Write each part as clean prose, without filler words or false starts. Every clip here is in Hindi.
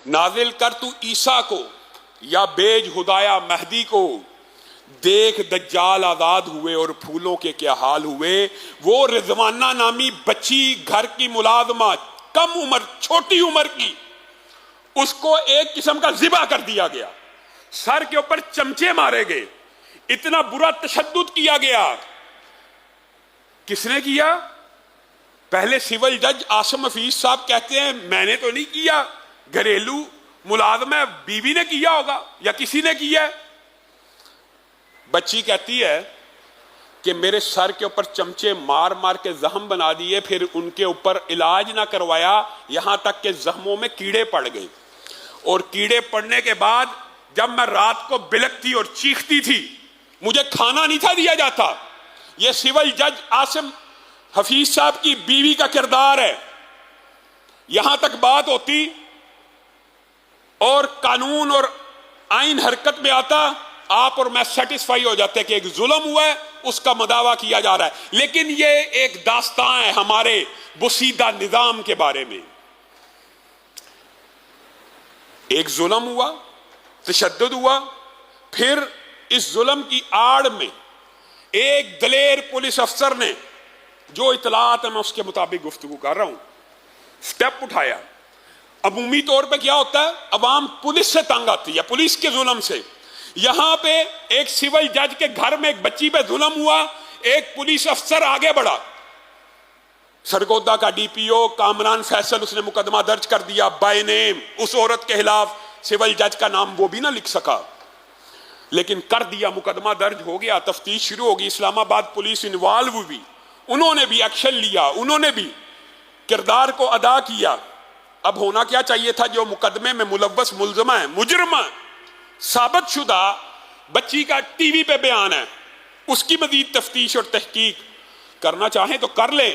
नाजिल कर तू ईसा को या बेज हुदाया महदी को, देख दज्जाल आजाद हुए और फूलों के क्या हाल हुए। वो रिजवाना नामी बच्ची घर की मुलाजमा, कम उम्र छोटी उम्र की, उसको एक किस्म का जिबा कर दिया गया, सर के ऊपर चमचे मारे गए, इतना बुरा तशद्दुद किया गया। किसने किया? पहले सिविल जज आसिम हफीज साहब कहते हैं मैंने तो नहीं किया, घरेलू मुलाजमा बीवी ने किया होगा या किसी ने किया है। बच्ची कहती है कि मेरे सर के ऊपर चमचे मार मार के जख्म बना दिए, फिर उनके ऊपर इलाज ना करवाया, यहां तक के जख्मों में कीड़े पड़ गए, और कीड़े पड़ने के बाद जब मैं रात को बिलकती और चीखती थी मुझे खाना नहीं था दिया जाता। यह सिविल जज आसिम हफीज साहब की बीवी का किरदार है। यहां तक बात होती और कानून और आइन हरकत में आता, आप और मैं सेटिस्फाई हो जाते कि एक जुल्म हुआ है, उसका मदावा किया जा रहा है। लेकिन यह एक दास्तान है हमारे बुसीदा निजाम के बारे में। एक जुल्म हुआ, तशद्दुद हुआ, फिर इस जुल्म की आड़ में एक दलेर पुलिस अफसर ने, जो इतलात है मैं उसके मुताबिक गुफ्तगू कर रहा हूं, स्टेप उठाया। अमूमी तौर पे क्या होता है, अवाम पुलिस से तंग आती है, पुलिस के जुल्म से। यहां पे एक सिविल जज के घर में एक बच्ची पे जुल्म हुआ, एक पुलिस अफसर आगे बढ़ा, सरगोदा का डीपीओ कामरान फैसल, उसने मुकदमा दर्ज कर दिया बाय नेम उस औरत के खिलाफ। सिविल जज का नाम वो भी ना लिख सका, लेकिन कर दिया, मुकदमा दर्ज हो गया, तफ्तीश शुरू होगी। इस्लामाबाद पुलिस इन्वॉल्व हुई, उन्होंने भी एक्शन लिया, उन्होंने भी किरदार को अदा किया। अब होना क्या चाहिए था, जो मुकदमे में मुलव्वस मुल्ज़मा है, मुजरमा साबित शुदा बच्ची का टीवी पे बयान है, उसकी मजीद तफ्तीश और तहकीक करना चाहें तो कर ले,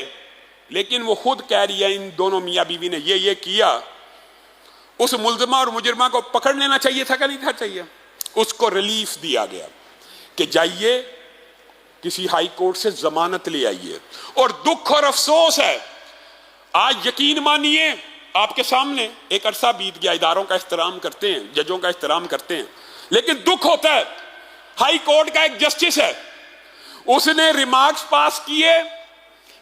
लेकिन वो खुद कह रही है इन दोनों मियाँ बीवी ने ये किया। उस मुल्ज़मा और मुजरमा को पकड़ लेना चाहिए था, क्या नहीं था चाहिए? उसको रिलीफ दिया गया कि जाइए किसी हाई कोर्ट से जमानत ले आइए। और दुख और अफसोस है, आज यकीन मानिए आपके सामने एक अरसा बीत गया, इदारों का एहतराम करते हैं, जजों का एहतराम करते हैं, लेकिन दुख होता है, हाई कोर्ट का एक जस्टिस है, उसने रिमार्क्स पास किए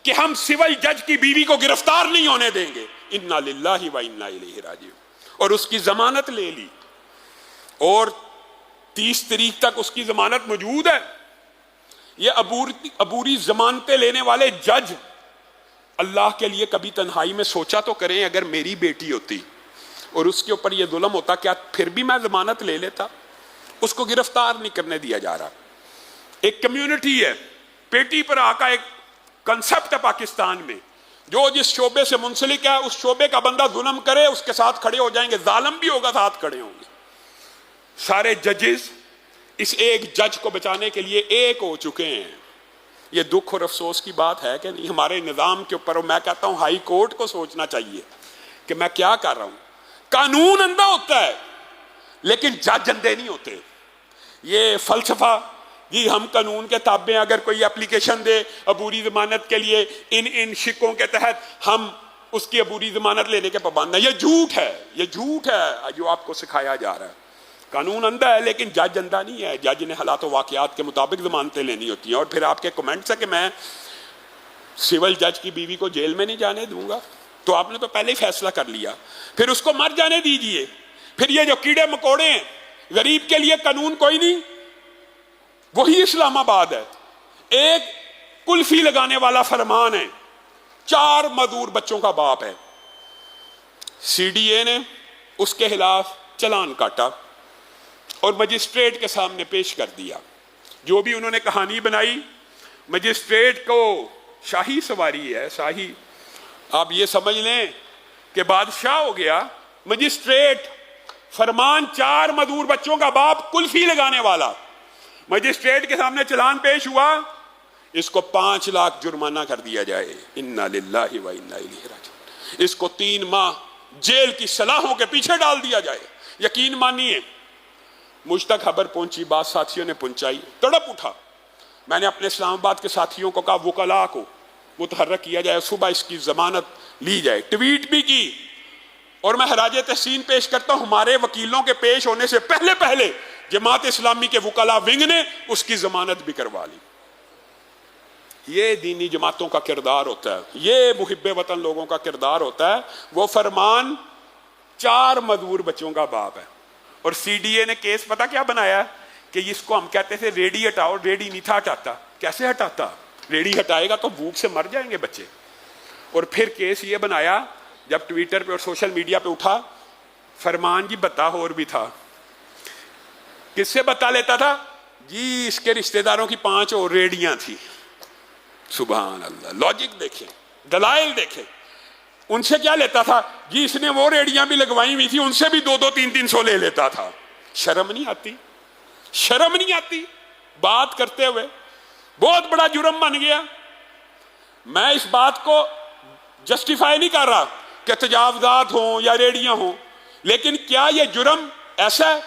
कि हम सिविल जज की बीवी को गिरफ्तार नहीं होने देंगे, इन्ना लिल्लाहि व इन्ना इलैहि राजिऊन, और उसकी जमानत ले ली, और 30 तारीख तक उसकी जमानत मौजूद है। ये अबूरी जमानतें लेने वाले जज अल्लाह के लिए कभी तन्हाई में सोचा तो करें, अगर मेरी बेटी होती और उसके ऊपर यह जुल्म होता, क्या फिर भी मैं जमानत ले लेता? उसको गिरफ्तार नहीं करने दिया जा रहा। एक कम्युनिटी है, पेटी पर आका एक कंसेप्ट है पाकिस्तान में, जो जिस शोबे से मुंसलिक है उस शोबे का बंदा जुल्म करे उसके साथ खड़े हो जाएंगे, जालिम भी होगा साथ खड़े होंगे। सारे जजेस इस एक जज को बचाने के लिए एक हो चुके हैं। ये दुख और अफसोस की बात है कि नहीं हमारे निज़ाम के ऊपर? और मैं कहता हूं हाई कोर्ट को सोचना चाहिए कि मैं क्या कर रहा हूं। कानून अंधा होता है लेकिन जज अंधे नहीं होते। ये फलसफा जी हम कानून के ताबे, अगर कोई एप्लीकेशन दे अबूरी जमानत के लिए, इन शिकों के तहत हम उसकी अबूरी जमानत लेने के पाबंद हैं, ये झूठ है, ये झूठ है जो आपको सिखाया जा रहा है। कानून अंधा है लेकिन जज अंधा नहीं है। जज ने हालात वाकयात के मुताबिक जमानतें लेनी होती हैं। और फिर आपके कमेंट्स है कि मैं सिविल जज की बीवी को जेल में नहीं जाने दूंगा, तो आपने तो पहले ही फैसला कर लिया, फिर उसको मर जाने दीजिए। फिर ये जो कीड़े मकोड़े हैं, गरीब के लिए कानून कोई नहीं, वही इस्लामाबाद है। एक कुल्फी लगाने वाला फरमान है, 4 मजदूर बच्चों का बाप है, सीडीए ने उसके खिलाफ चलान काटा और मजिस्ट्रेट के सामने पेश कर दिया। जो भी उन्होंने कहानी बनाई, मजिस्ट्रेट को शाही सवारी है, शाही, आप ये समझ लें कि बादशाह हो गया मजिस्ट्रेट। फरमान 4 मजदूर बच्चों का बाप, कुल्फी लगाने वाला, मजिस्ट्रेट के सामने चलान पेश हुआ, इसको 5 लाख जुर्माना कर दिया जाए। इन्ना लिल्लाहि व इन्ना इलैहि राजिऊन। इसको 3 माह जेल की सलाहों के पीछे डाल दिया जाए। यकीन मानिए मुझ तक खबर पहुंची, बात साथियों ने पहुंचाई, तड़प उठा। मैंने अपने इस्लामाबाद के साथियों को कहा वकला को मुतहर्रक किया जाए, सुबह इसकी जमानत ली जाए। ट्वीट भी की, और मैं हराजे तहसीन पेश करता हूं, हमारे वकीलों के पेश होने से पहले पहले जमात इस्लामी के वकला विंग ने उसकी जमानत भी करवा ली। ये दीनी जमातों का किरदार होता है, ये मुहिब्बे वतन लोगों का किरदार होता है। वो फरमान 4 मजबूर बच्चों का बाप है। और सीडीए ने केस पता क्या बनाया कि इसको हम कहते थे रेडी हटाओ, रेडी नहीं था हटाता। कैसे हटाता? रेडी हटाएगा तो भूख से मर जाएंगे बच्चे। और फिर केस ये बनाया, जब ट्विटर पे और सोशल मीडिया पे उठा, फरमान जी बता और भी था। किससे बता लेता था जी? इसके रिश्तेदारों की 5 और रेडियां थी। सुभान अल्लाह, लॉजिक देखें, दलाइल देखें। उनसे क्या लेता था जी? इसने वो रेडियां भी लगवाई हुई थी, उनसे भी 2-2, 3-300 ले लेता था। शर्म नहीं आती? शर्म नहीं आती बात करते हुए? बहुत बड़ा जुर्म बन गया। मैं इस बात को जस्टिफाई नहीं कर रहा कि तजावजात हो या रेडियां हो, लेकिन क्या यह जुर्म ऐसा है?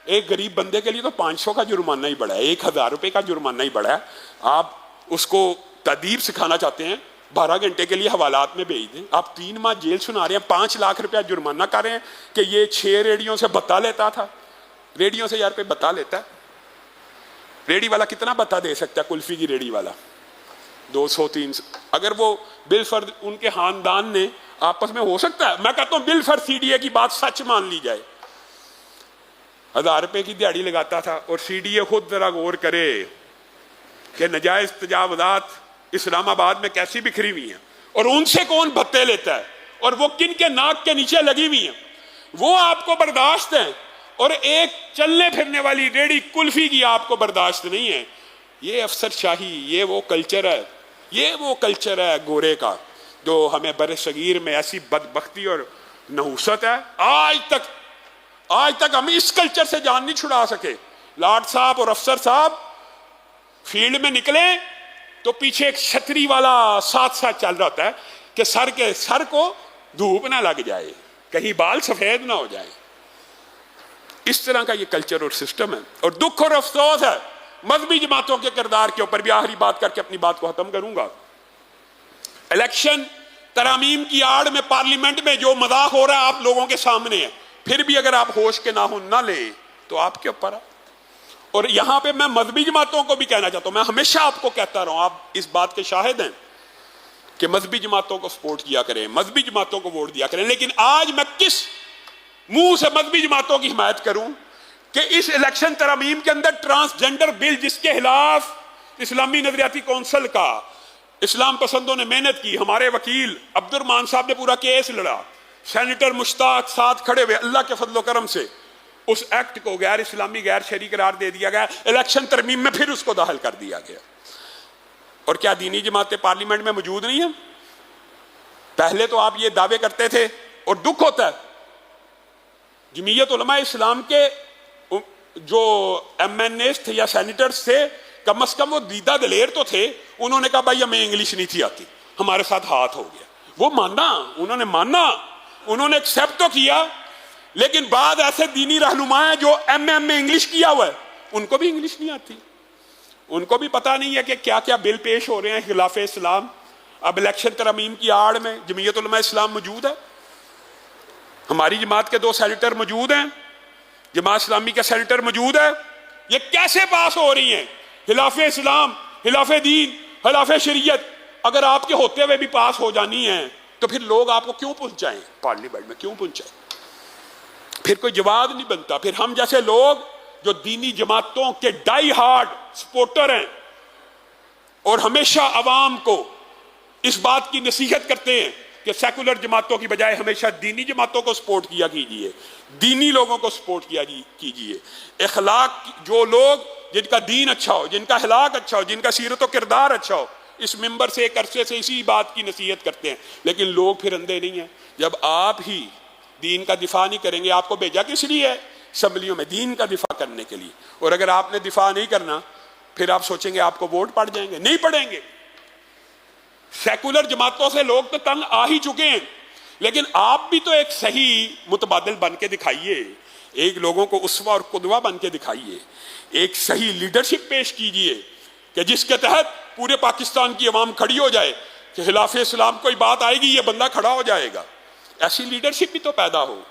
एक गरीब बंदे के लिए तो 500 का जुर्माना ही बड़ा है, 1000 रुपए का जुर्माना ही बड़ा है। आप उसको तदीब सिखाना चाहते हैं, 12 घंटे के लिए हवालात में भेज दें। आप 3 माह जेल सुना रहे हैं, 5 लाख रुपया जुर्माना कर रहे हैं कि ये 6 रेडियो से बता लेता था। रेडियो से यार कोई बता लेता है? रेडी वाला कितना बता दे सकता है? कुल्फी की रेडी वाला 200-300। अगर वो बिलफर्द उनके खानदान ने आपस में, हो सकता है, मैं कहता हूं बिलफर्द सीडीए की बात सच मान ली जाए, 1000 रुपए की दिहाड़ी लगाता था। और सीडीए खुद जरा गौर करे कि नजायज तजावजात इस्लामाबाद में कैसी बिखरी हुई हैं और उनसे कौन भत्ते लेता है और वो किन के नाक के नीचे लगी हुई हैं, वो आपको बर्दाश्त है। और एक चलने फिरने वाली रेडी कुल्फी की आपको बर्दाश्त नहीं है। ये अफसरशाही, ये वो कल्चर है, ये वो कल्चर है गोरे का जो हमें बरे सगीर में ऐसी बदबख्ती और नहुसत है। आज तक हम इस कल्चर से जान नहीं छुड़ा सके। लाट साहब और अफसर साहब फील्ड में निकले तो पीछे एक छतरी वाला साथ साथ चल रहा होता है कि सर को धूप ना लग जाए, कहीं बाल सफेद ना हो जाए। इस तरह का ये कल्चर और सिस्टम है। और दुख और अफसोस है मजहबी जमातों के किरदार के ऊपर भी। आखिरी बात करके अपनी बात को खत्म करूंगा। इलेक्शन तरामीम की आड़ में पार्लियामेंट में जो मजाक हो रहा है आप लोगों के सामने है, फिर भी अगर आप होश के नाखून ना ले तो आपके ऊपर है। और यहां पे मैं मजहबी जमातों को भी कहना चाहता हूं, मैं हमेशा आपको कहता रहा हूं, आप इस बात के शाहिद हैं कि मजहबी जमातों को सपोर्ट किया करें, मजहबी जमातों को वोट दिया करें। लेकिन आज मैं किस मुंह से मजहबी जमातों की हिमायत करूं कि इस इलेक्शन तरामीम के अंदर ट्रांसजेंडर बिल, जिसके खिलाफ इस्लामी नजरियाती कौंसिल का इस्लाम पसंदों ने मेहनत की, हमारे वकील अब्दुर्रहमान साहब ने पूरा केस लड़ा, सेनेटर मुश्ताक साथ खड़े हुए, अल्लाह के फजलो करम से उस एक्ट को गैर इस्लामी गैर शरई करार दे दिया गया। इलेक्शन तरमीम में फिर उसको दाखिल कर दिया गया। और क्या दीनी जमातें पार्लियामेंट में मौजूद नहीं है? पहले तो आप ये दावे करते थे और दुख होता है, जमीयत उलमा इस्लाम के जो MNAs थे या सेनेटर्स थे, कम से कम वो दीदा दलेर तो थे। उन्होंने कहा भाई हमें इंग्लिश नहीं थी आती, हमारे साथ हाथ हो गया। वो माना, उन्होंने एक्सेप्ट तो किया। लेकिन बाद ऐसे दीनी रहनुमा है जो MM में इंग्लिश किया हुआ है, उनको भी इंग्लिश नहीं आती, उनको भी पता नहीं है कि क्या क्या बिल पेश हो रहे हैं खिलाफ इस्लाम। अब इलेक्शन तरमीम की आड़ में जमीयत उलमा इस्लाम मौजूद है, हमारी जमात के 2 सेनेटर मौजूद हैं, जमात इस्लामी का सेनेटर मौजूद है। ये कैसे पास हो रही हैं? खिलाफ इस्लाम, खिलाफ दीन, खिलाफ शरीयत अगर आपके होते हुए भी पास हो जानी है तो फिर लोग आपको क्यों पहुंचाएं पार्लियामेंट में, क्यों पहुंचाएं? फिर कोई जवाब नहीं बनता। फिर हम जैसे लोग जो दीनी जमातों के डाई हार्ड सपोर्टर हैं और हमेशा अवाम को इस बात की नसीहत करते हैं कि सेकुलर जमातों की बजाय हमेशा दीनी जमातों को सपोर्ट किया कीजिए, दीनी लोगों को सपोर्ट किया कीजिए। इखलाक, जो लोग जिनका दीन अच्छा हो, जिनका अखलाक अच्छा हो, जिनका सीरत व किरदार अच्छा हो, इस मिंबर से एक अरसे से इसी बात की नसीहत करते हैं। लेकिन लोग फिर अंधे नहीं हैं। जब आप ही दीन का दिफा नहीं करेंगे, आपको भेजा किस लिए है असम्बलियों में? दीन का दिफा करने के लिए। और अगर आपने दिफा नहीं करना फिर आप सोचेंगे आपको वोट पड़ जाएंगे, नहीं पड़ेंगे। सेकुलर जमातों से लोग तो तंग आ ही चुके हैं, लेकिन आप भी तो एक सही मुतबादिल बन के दिखाइए, एक लोगों को उसवा और कुदवा बन के दिखाइए, एक सही लीडरशिप पेश कीजिए कि जिसके तहत पूरे पाकिस्तान की अवाम खड़ी हो जाए कि खिलाफ इस्लाम कोई बात आएगी ये बंदा खड़ा हो जाएगा। ऐसी लीडरशिप भी तो पैदा हो